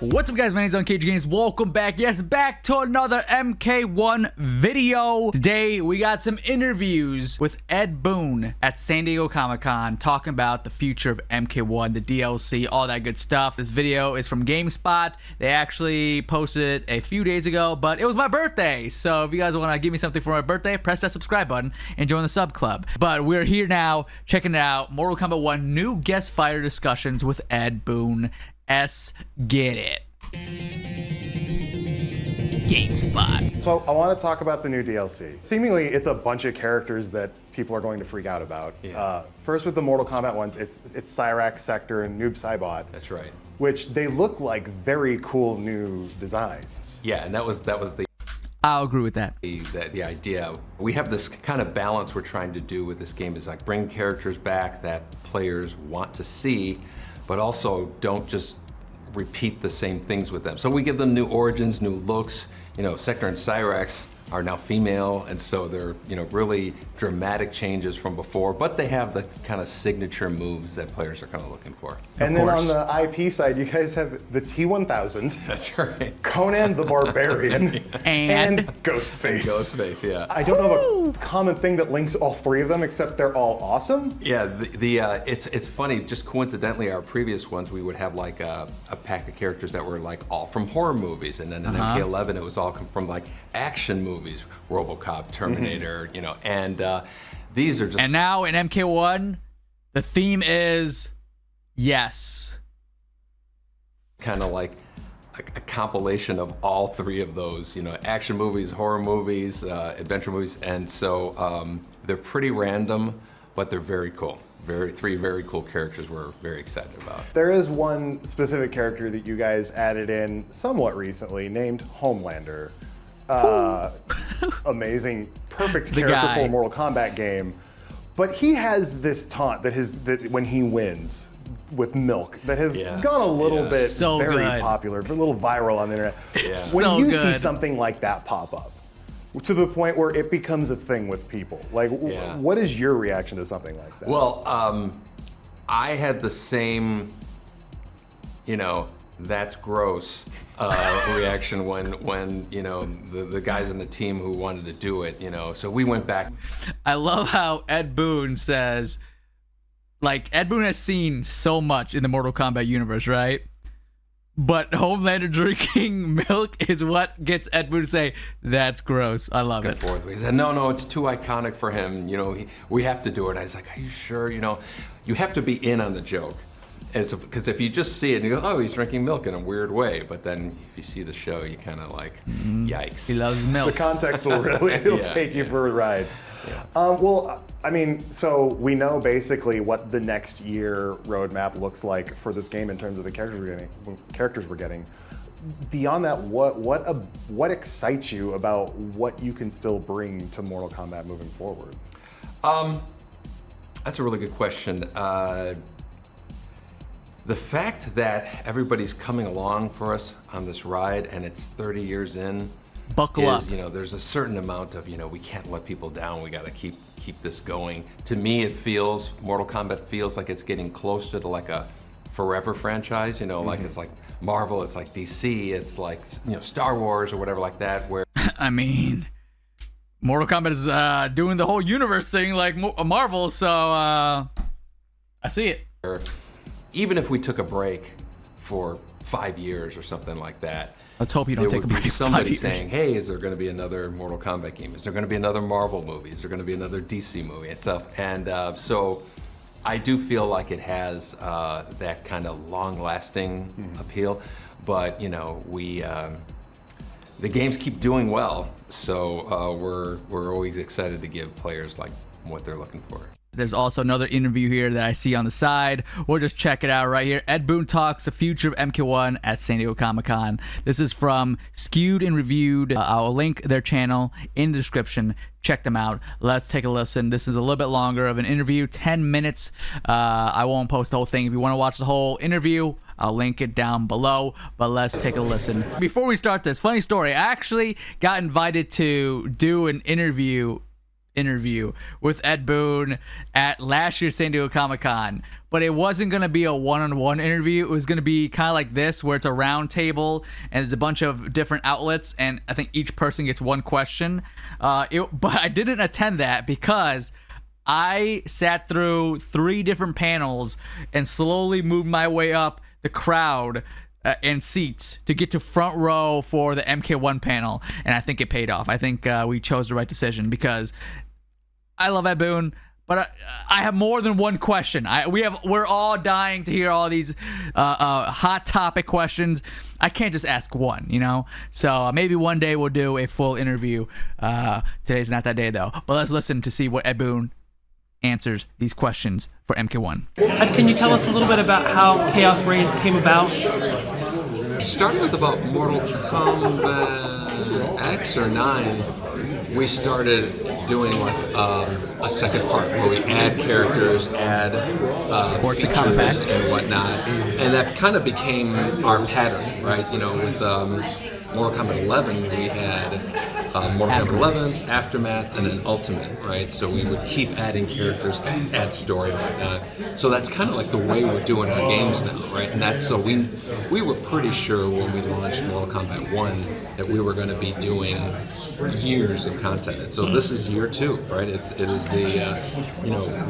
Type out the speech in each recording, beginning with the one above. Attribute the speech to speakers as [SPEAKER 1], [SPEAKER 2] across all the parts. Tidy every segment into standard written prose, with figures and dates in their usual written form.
[SPEAKER 1] What's up, guys? My name is unCAGEDgamez. Welcome back. Yes, back to another MK1 video. Today, we got some interviews with Ed Boon at San Diego Comic-Con talking about the future of MK1, the DLC, all that good stuff. This video is from GameSpot. They actually posted it a few days ago, but it was my birthday. So if you guys want to give me something for my birthday, press that subscribe button and join the sub club. But we're here now checking it out. Mortal Kombat 1 new guest fighter discussions with Ed Boon. Get it. GameSpot.
[SPEAKER 2] So I want to talk about the new DLC. Seemingly, it's a bunch of characters that people are going to freak out about.
[SPEAKER 3] Yeah.
[SPEAKER 2] First, with the Mortal Kombat ones, it's Cyrax, Sector, and Noob Saibot.
[SPEAKER 3] That's right.
[SPEAKER 2] Which they look like very cool new designs.
[SPEAKER 3] Yeah, and that was the
[SPEAKER 1] I'll agree with that.
[SPEAKER 3] The idea. We have this kind of balance we're trying to do with this game is like bring characters back that players want to see, but also don't just repeat the same things with them. So we give them new origins, new looks. You know, Sector and Cyrax are now female, and so they're, you know, really dramatic changes from before, but they have the kind of signature moves that players are kind of looking for.
[SPEAKER 2] And then on the IP side, you guys have the T-1000.
[SPEAKER 3] That's right.
[SPEAKER 2] Conan the Barbarian.
[SPEAKER 1] And
[SPEAKER 2] Ghostface.
[SPEAKER 3] Ghostface, yeah.
[SPEAKER 2] I don't know a common thing that links all three of them, except they're all awesome.
[SPEAKER 3] Yeah, it's funny, just coincidentally, our previous ones, we would have like a pack of characters that were like all from horror movies, and then in MK11, it was all from like action movies, RoboCop, Terminator, you know, and these are just...
[SPEAKER 1] And now in MK1, the theme is yes.
[SPEAKER 3] Kind of like a compilation of all three of those, you know, action movies, horror movies, adventure movies, and so they're pretty random, but they're very cool. Three very cool characters we're very excited about.
[SPEAKER 2] There is one specific character that you guys added in somewhat recently, named Homelander. Amazing, perfect character for a Mortal Kombat game. But he has this taunt that when he wins with milk that has gone a little bit very popular, a little viral on the internet. When you see something like that pop up, to the point where it becomes a thing with people, like what is your reaction to something like that?
[SPEAKER 3] Well, I had the same, you know, that's gross reaction when you know the guys on the team who wanted to do it, you know, so we went back.
[SPEAKER 1] I love how Ed Boon says, like, Ed Boon has seen so much in the Mortal Kombat universe, right? But Homelander drinking milk is what gets Ed Boon to say, that's gross. I love it.
[SPEAKER 3] He said, no, it's too iconic for him, you know, we have to do it. And I was like, are you sure? You know, you have to be in on the joke. Because if you just see it and you go, oh, he's drinking milk in a weird way, but then if you see the show, you kind of like, yikes.
[SPEAKER 1] He loves milk.
[SPEAKER 2] The context will really take you for a ride. Yeah. Well, I mean, so we know basically what the next year roadmap looks like for this game in terms of the characters we're getting. Beyond that, what excites you about what you can still bring to Mortal Kombat moving forward?
[SPEAKER 3] That's a really good question. The fact that everybody's coming along for us on this ride and it's 30 years in,
[SPEAKER 1] buckle up.
[SPEAKER 3] You know, there's a certain amount of, you know, we can't let people down. We got to keep this going. To me, Mortal Kombat feels like it's getting closer to like a forever franchise. You know, like it's like Marvel, it's like DC, it's like, you know, Star Wars or whatever like that. Where
[SPEAKER 1] I mean, Mortal Kombat is doing the whole universe thing like Marvel, so I see it.
[SPEAKER 3] Even if we took a break for 5 years or something like that,
[SPEAKER 1] let's hope you don't take a break.
[SPEAKER 3] There would be somebody saying, hey, is there going to be another Mortal Kombat game? Is there going to be another Marvel movie? Is there going to be another DC movie and stuff? And so I do feel like it has that kind of long-lasting appeal. But, you know, the games keep doing well, so we're always excited to give players like what they're looking for.
[SPEAKER 1] There's also another interview here that I see on the side. We'll just check it out right here. Ed Boon talks the future of MK1 at San Diego Comic-Con. This is from Skewed and Reviewed. I'll link their channel in the description. Check them out. Let's take a listen. This is a little bit longer of an interview, 10 minutes. I won't post the whole thing. If you want to watch the whole interview, I'll link it down below, but let's take a listen. Before we start this, funny story. I actually got invited to do an interview with Ed Boon at last year's San Diego Comic-Con, but it wasn't going to be a one-on-one interview. It was going to be kind of like this, where it's a round table and there's a bunch of different outlets, and I think each person gets one question. But I didn't attend that because I sat through 3 different panels and slowly moved my way up the crowd and seats to get to front row for the MK1 panel, and I think it paid off. I think we chose the right decision because I love Ed Boon, but I have more than one question. We're all dying to hear all these hot topic questions. I can't just ask one, you know? So maybe one day we'll do a full interview. Today's not that day, though. But let's listen to see what Ed Boon answers these questions for MK1.
[SPEAKER 4] Can you tell us a little bit about how Khaos Reigns came about?
[SPEAKER 3] It started with about Mortal Kombat X or 9. We started doing like a second part where we add characters, add features and whatnot, and that kind of became our pattern, right? You know, with Mortal Kombat 11, we had Mortal Kombat 11, Aftermath, and then Ultimate, right? So we would keep adding characters, add story and whatnot. So that's kind of like the way we're doing our games now, right? And that's so we were pretty sure when we launched Mortal Kombat 1 that we were going to be doing years of content. And so this is year 2, right? It is the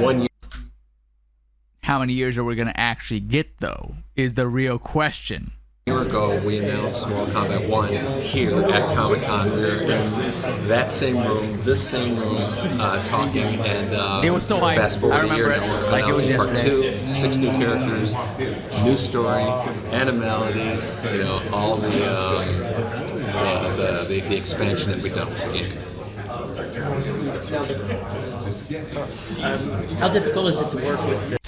[SPEAKER 3] 1 year.
[SPEAKER 1] How many years are we going to actually get, though, is the real question.
[SPEAKER 3] A year ago, we announced Mortal Kombat 1 here at Comic-Con. We were in that same room, this same room, talking, and
[SPEAKER 1] it was so hype.
[SPEAKER 3] Fast forward
[SPEAKER 1] I remember
[SPEAKER 3] a year,
[SPEAKER 1] it
[SPEAKER 3] we're
[SPEAKER 1] like it was
[SPEAKER 3] announcing part
[SPEAKER 1] yesterday.
[SPEAKER 3] 2, 6 new characters, new story, animalities, all the expansion that we've done with the game.
[SPEAKER 4] How difficult is it to work with?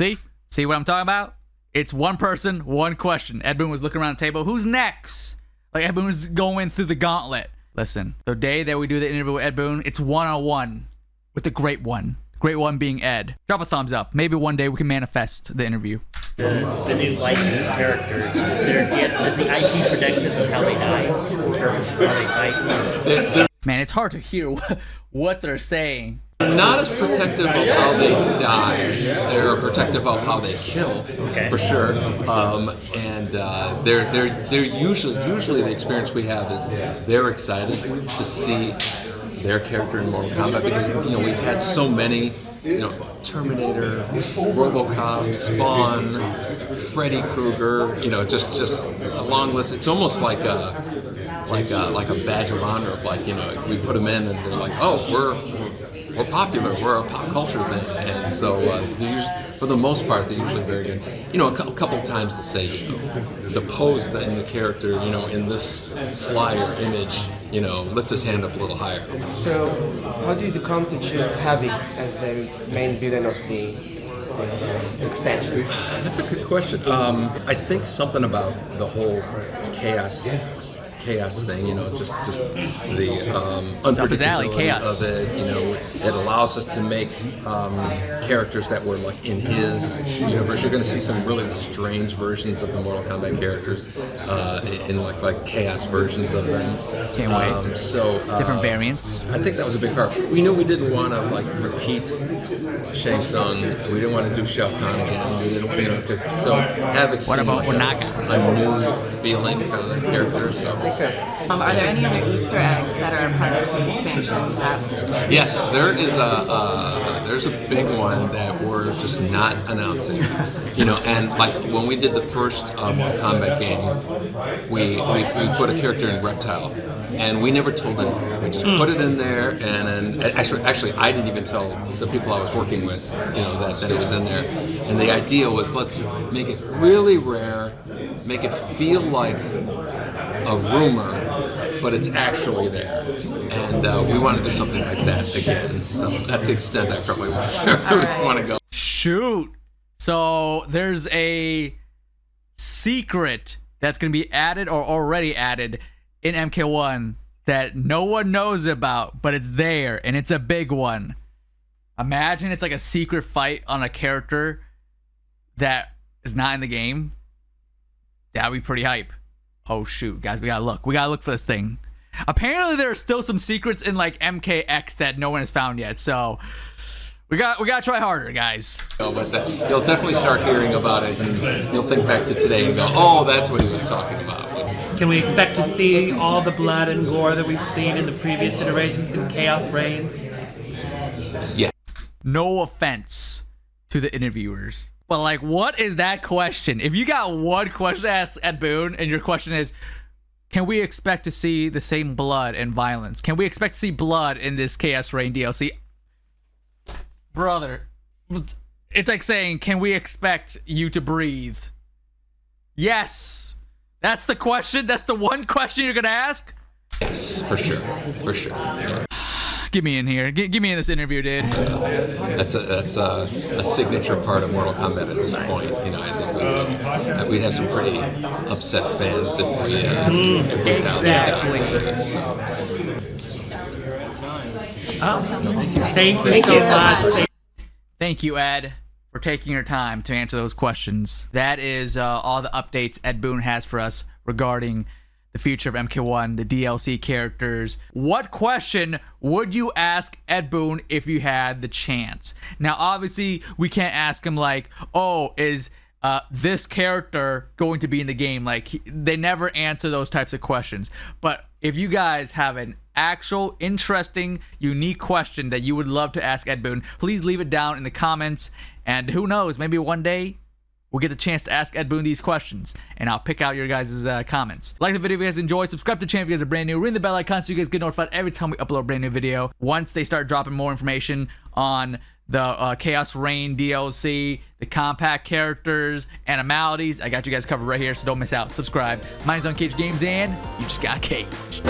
[SPEAKER 1] See what I'm talking about? It's one person, one question. Ed Boon was looking around the table. Who's next? Like, Ed Boon was going through the gauntlet. Listen, the day that we do the interview with Ed Boon, it's one-on-one with the great one. The great one being Ed. Drop a thumbs up. Maybe one day we can manifest the interview.
[SPEAKER 4] The new licensed characters, does the IP protect them from how they die? Or how they fight?
[SPEAKER 1] Man, it's hard to hear what they're saying.
[SPEAKER 3] Not as protective of how they die. They're protective of how they kill, for sure. And they're usually the experience we have is they're excited to see their character in Mortal Kombat because we've had so many. Terminator, RoboCop, Spawn, Freddy Krueger. Just a long list. It's almost like a badge of honor of we put them in and we're like, oh, we're popular, we're a pop culture thing, and so for the most part they're usually very good. A couple of times to say the pose that in the character, in this flyer image, lift his hand up a little higher.
[SPEAKER 5] So how did you come to choose Havoc as the main villain of the expansion?
[SPEAKER 3] That's a good question. I think something about the whole chaos thing, just the unpredictability of it. It allows us to make characters that were like in his universe. You're going to see some really strange versions of the Mortal Kombat characters in like chaos versions of them.
[SPEAKER 1] Can't wait. Different variants.
[SPEAKER 3] I think that was a big part. We knew we didn't want to repeat Shang Tsung. We didn't want to do Shao Kahn again. We didn't, because Havoc seemed like a new feeling kind of character. So.
[SPEAKER 6] Are there any other Easter eggs that are part of the expansion?
[SPEAKER 3] Yes, there is there's a big one that we're just not announcing. And like when we did the first Mortal Kombat game, we put a character in Reptile, and we never told anyone. We just put it in there, and then actually I didn't even tell the people I was working with, that it was in there. And the idea was let's make it really rare, make it feel like a rumor, but it's actually there, and we want to do something like that again. So that's the extent I probably want to go.
[SPEAKER 1] Shoot! So there's a secret that's going to be added or already added in MK1 that no one knows about, but it's there, and it's a big one. Imagine it's like a secret fight on a character that is not in the game. That would be pretty hype. Oh shoot, guys, we gotta look. We gotta look for this thing. Apparently there are still some secrets in like MKX that no one has found yet, so We gotta try harder, guys.
[SPEAKER 3] But you'll definitely start hearing about it, and you'll think back to today and go, "Oh, that's what he was talking about."
[SPEAKER 7] Can we expect to see all the blood and gore that we've seen in the previous iterations in Khaos Reigns?
[SPEAKER 3] Yeah.
[SPEAKER 1] No offense to the interviewers, but like, what is that question? If you got one question to ask Ed Boon, and your question is, can we expect to see the same blood and violence? Can we expect to see blood in this Khaos Reigns DLC? Brother, it's like saying, can we expect you to breathe? Yes. That's the question? That's the one question you're gonna ask?
[SPEAKER 3] Yes, for sure. For sure. Yeah.
[SPEAKER 1] Get me in here. Get me in this interview, dude.
[SPEAKER 3] That's a signature part of Mortal Kombat at this point. You know, I think we'd have some pretty upset fans if we
[SPEAKER 1] exactly.
[SPEAKER 7] Thank you so much.
[SPEAKER 1] Thank you, Ed, for taking your time to answer those questions. That is all the updates Ed Boon has for us regarding the future of MK1, the DLC characters. What question would you ask Ed Boon if you had the chance? Now, obviously, we can't ask him like, oh, is this character going to be in the game? Like, they never answer those types of questions. But if you guys have an actual, interesting, unique question that you would love to ask Ed Boon, please leave it down in the comments. And who knows, maybe one day we'll get a chance to ask Ed Boon these questions, and I'll pick out your guys' comments. Like the video if you guys enjoyed, subscribe to the channel if you guys are brand new, ring the bell icon so you guys get notified every time we upload a brand new video. Once they start dropping more information on the Khaos Reigns DLC, the compact characters, animalities, I got you guys covered right here, so don't miss out. Subscribe. My name's unCAGEDgamez, and you just got caged.